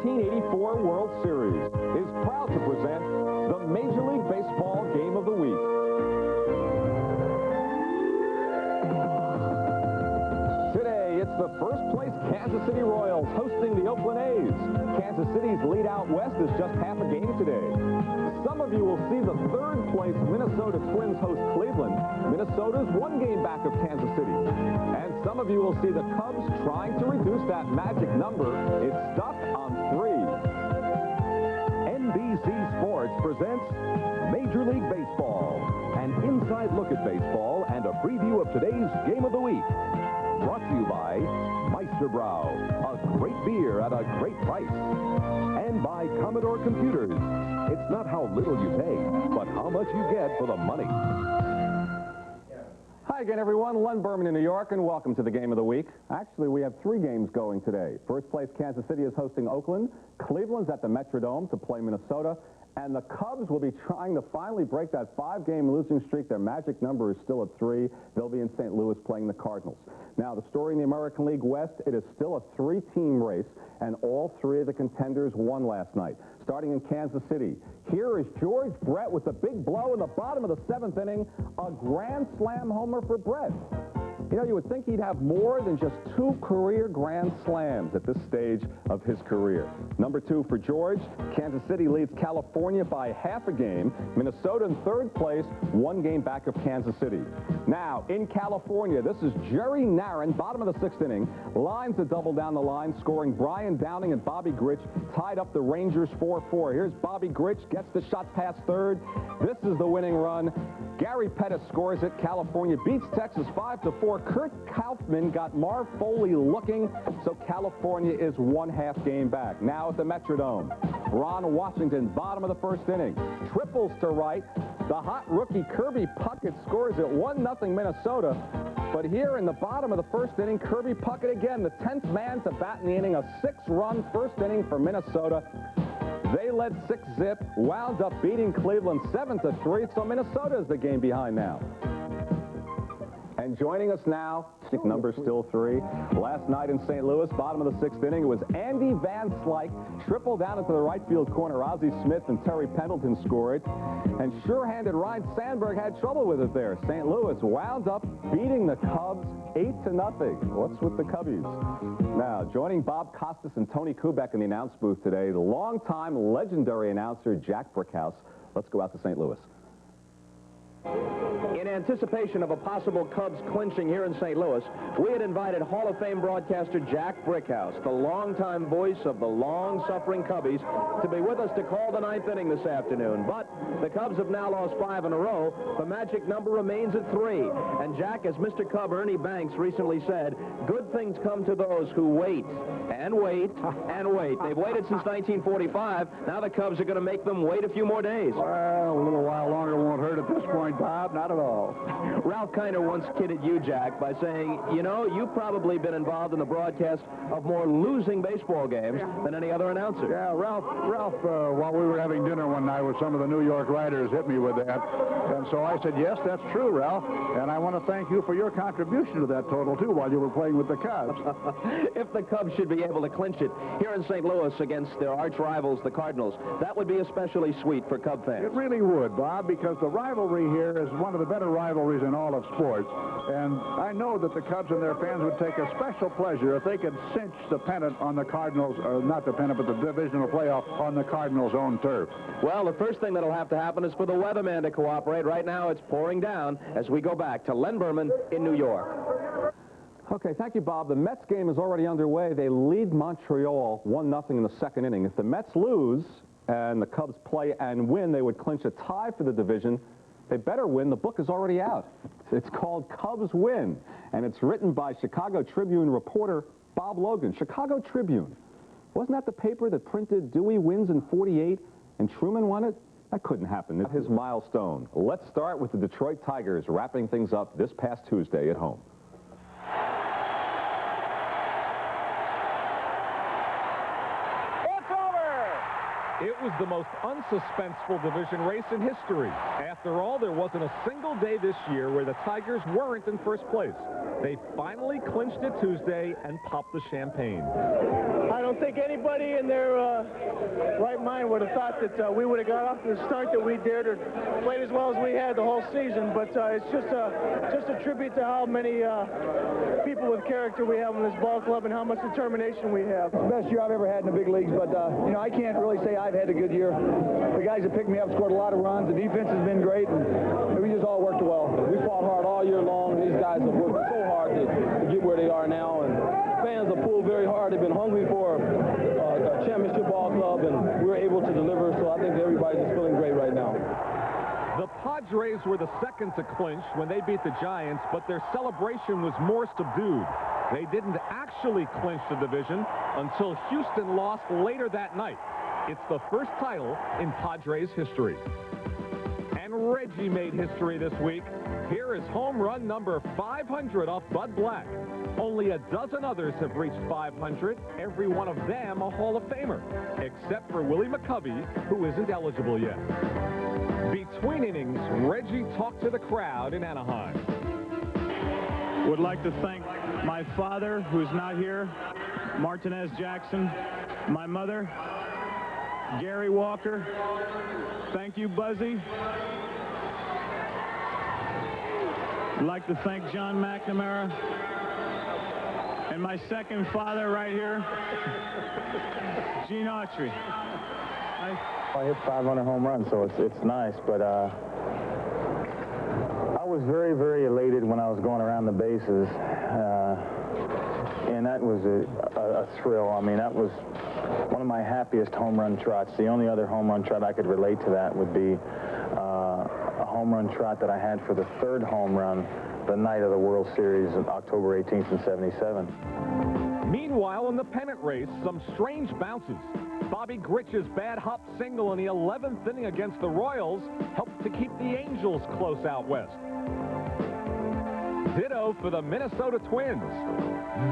1984 World Series is proud to present the Major League Baseball Game of the Week. Today, it's the first-place Kansas City Royals hosting the Oakland A's. Kansas City's lead out west is just half a game today. Some of you will see the third-place Minnesota Twins host Cleveland. Minnesota's one game back of Kansas City. And some of you will see the Cubs trying to reduce that magic number. It's stuck on 3. NBC Sports presents Major League Baseball, an inside look at baseball and a preview of today's Game of the Week. Brought to you by Meisterbrau, a great beer at a great price. And by Commodore Computers. It's not how little you pay, but how much you get for the money. Hi again, everyone. Len Berman in New York, and welcome to the Game of the Week. Actually, we have 3 games going today. First place, Kansas City is hosting Oakland. Cleveland's at the Metrodome to play Minnesota. And the Cubs will be trying to finally break that 5-game losing streak. Their magic number is still at 3. They'll be in St. Louis playing the Cardinals. Now, the story in the American League West, it is still a 3-team race, and all 3 of the contenders won last night. Starting in Kansas City, here is George Brett with the big blow in the bottom of the 7th inning, a grand slam homer for Brett. You know, you would think he'd have more than just 2 career grand slams at this stage of his career. Number 2 for George. Kansas City leads California by half a game. Minnesota in 3rd place, 1 game back of Kansas City. Now, in California, this is Jerry Narron, bottom of the 6th inning, lines a double down the line, scoring Brian Downing and Bobby Grich, tied up the Rangers 4-4. Here's Bobby Grich, gets the shot past 3rd. This is the winning run. Gary Pettis scores it. California beats Texas 5-4. Kurt Kaufman got Marv Foley looking, so California is 1/2 game back. Now at the Metrodome, Ron Washington, bottom of the 1st inning, triples to right. The hot rookie Kirby Puckett scores at 1-0 Minnesota. But here in the bottom of the 1st inning, Kirby Puckett again, the 10th man to bat in the inning, a 6-run 1st inning for Minnesota. They led 6-zip, wound up beating Cleveland 7-3, so Minnesota is the game behind now. And joining us now, number still 3. Last night in St. Louis, bottom of the 6th inning, it was Andy Van Slyke, triple down into the right field corner. Ozzie Smith and Terry Pendleton scored. And sure-handed Ryan Sandberg had trouble with it there. St. Louis wound up beating the Cubs 8-0. What's with the Cubbies? Now, joining Bob Costas and Tony Kubek in the announce booth today, the longtime legendary announcer Jack Brickhouse. Let's go out to St. Louis. In anticipation of a possible Cubs clinching here in St. Louis, we had invited Hall of Fame broadcaster Jack Brickhouse, the longtime voice of the long-suffering Cubbies, to be with us to call the 9th inning this afternoon. But the Cubs have now lost 5 in a row. The magic number remains at 3. And Jack, as Mr. Cub Ernie Banks recently said, good things come to those who wait and wait and wait. They've waited since 1945. Now the Cubs are going to make them wait a few more days. Well, a little while longer won't hurt at this point, Bob. Not at all. Ralph Kiner once kidded you, Jack, by saying, you know, you've probably been involved in the broadcast of more losing baseball games than any other announcer. Yeah, Ralph, while we were having dinner one night with some of the New York writers, hit me with that. And so I said, yes, that's true, Ralph. And I want to thank you for your contribution to that total, too, while you were playing with the Cubs. If the Cubs should be able to clinch it here in St. Louis against their arch rivals, the Cardinals, that would be especially sweet for Cub fans. It really would, Bob, because the rivalry here is one of the better rivalries in all of sports. And I know that the Cubs and their fans would take a special pleasure if they could cinch the pennant on the Cardinals, or not the pennant, but the divisional playoff on the Cardinals' own turf. Well, the first thing that'll have to happen is for the weatherman to cooperate. Right now, it's pouring down as we go back to Len Berman in New York. Okay, thank you, Bob. The Mets game is already underway. They lead Montreal 1-0 in the 2nd inning. If the Mets lose and the Cubs play and win, they would clinch a tie for the division. They better win. The book is already out. It's called Cubs Win, and it's written by Chicago Tribune reporter Bob Logan. Chicago Tribune. Wasn't that the paper that printed Dewey wins in 48 and Truman won it? That couldn't happen. It's his milestone. Let's start with the Detroit Tigers wrapping things up this past Tuesday at home. It was the most unsuspenseful division race in history. After all, there wasn't a single day this year where the Tigers weren't in first place. They finally clinched it Tuesday and popped the champagne. I don't think anybody in their right mind would have thought that we would have got off to the start that we did or played as well as we had the whole season, but it's just a tribute to how many people with character we have in this ball club and how much determination we have. It's the best year I've ever had in the big leagues, but you know, I can't really say I've had a good year. The guys that picked me up scored a lot of runs. The defense has been great, and we just all worked well. We fought hard all year long. These guys have worked so hard to get where they are now, and fans have pulled very hard. They've been hungry for a championship ball club, and we're able to deliver, so I think everybody's just feeling great right now. The Padres were the second to clinch when they beat the Giants, but their celebration was more subdued. They didn't actually clinch the division until Houston lost later that night. It's the first title in Padres history. And Reggie made history this week. Here is home run number 500 off Bud Black. Only a dozen others have reached 500, every one of them a Hall of Famer, except for Willie McCovey, who isn't eligible yet. Between innings, Reggie talked to the crowd in Anaheim. Would like to thank my father, who's not here, Martinez Jackson, my mother, Gary Walker. Thank you, Buzzy. I'd like to thank John McNamara and my second father right here, Gene Autry. I hit 500 home runs, so it's nice, but I was very, very elated when I was going around the bases, and that was a thrill. I mean, that was one of my happiest home run trots. The only other home run trot I could relate to that would be a home run trot that I had for the third home run the night of the World Series on October 18th in '77. Meanwhile, in the pennant race, some strange bounces. Bobby Gritch's bad hop single in the 11th inning against the Royals helped to keep the Angels close out west. Ditto for the Minnesota Twins.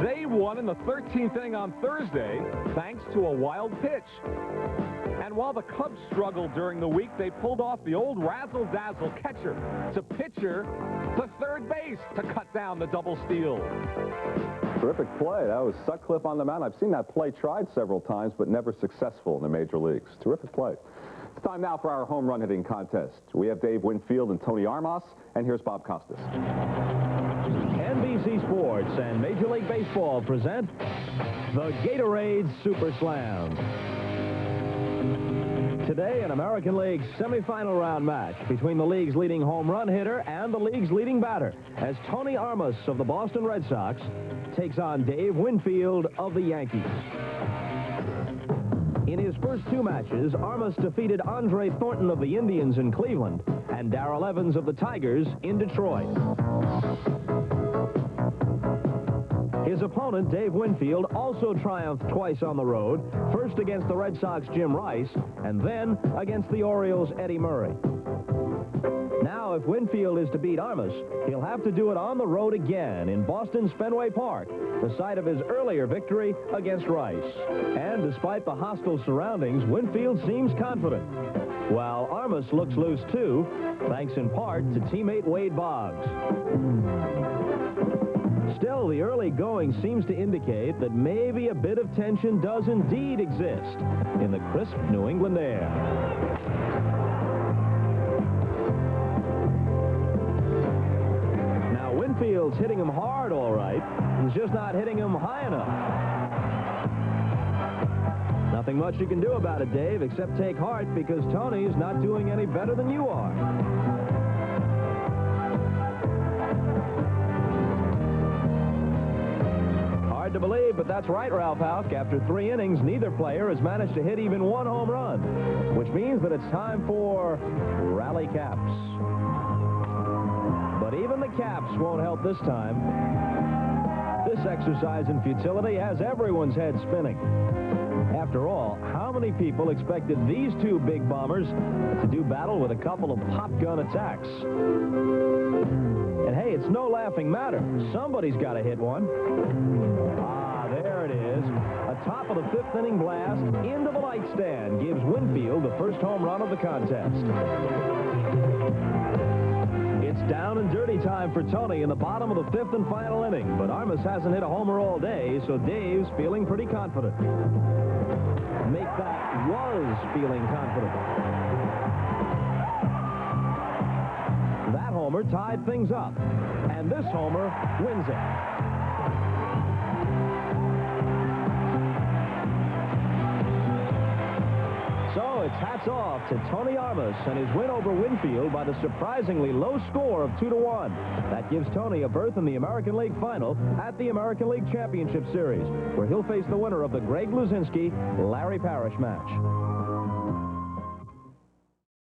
They won in the 13th inning on Thursday thanks to a wild pitch. And while the Cubs struggled during the week, they pulled off the old razzle-dazzle catcher to pitcher to third base to cut down the double steal. Terrific play. That was Sutcliffe on the mound. I've seen that play tried several times, but never successful in the major leagues. Terrific play. It's time now for our home run hitting contest. We have Dave Winfield and Tony Armas, and here's Bob Costas. NBC Sports and Major League Baseball present the Gatorade Super Slam. Today, an American League semifinal round match between the league's leading home run hitter and the league's leading batter, as Tony Armas of the Boston Red Sox takes on Dave Winfield of the Yankees. In his first two matches, Armas defeated Andre Thornton of the Indians in Cleveland and Darrell Evans of the Tigers in Detroit. His opponent, Dave Winfield, also triumphed twice on the road, first against the Red Sox' Jim Rice, and then against the Orioles' Eddie Murray. Now, if Winfield is to beat Armas, he'll have to do it on the road again in Boston's Fenway Park, the site of his earlier victory against Rice. And despite the hostile surroundings, Winfield seems confident, while Armas looks loose too, thanks in part to teammate Wade Boggs. Still, the early going seems to indicate that maybe a bit of tension does indeed exist in the crisp New England air. Now, Winfield's hitting him hard, all right. He's just not hitting him high enough. Nothing much you can do about it, Dave, except take heart, because Tony's not doing any better than you are. Hard to believe, but that's right, Ralph Houck. After 3 innings, neither player has managed to hit even one home run, which means that it's time for rally caps. But even the caps won't help this time. This exercise in futility has everyone's head spinning. After all, how many people expected these two big bombers to do battle with a couple of pop gun attacks? And hey, it's no laughing matter. Somebody's got to hit one. Ah, there it is. A top of the 5th inning blast into the light stand gives Winfield the first home run of the contest. It's down and dirty time for Tony in the bottom of the 5th and final inning, but Armas hasn't hit a homer all day, so Dave's feeling pretty confident. Make that was feeling confident. That homer tied things up, and this homer wins it. So it's hats off to Tony Armas and his win over Winfield by the surprisingly low score of 2-1. That gives Tony a berth in the American League Final at the American League Championship Series, where he'll face the winner of the Greg Luzinski-Larry Parrish match.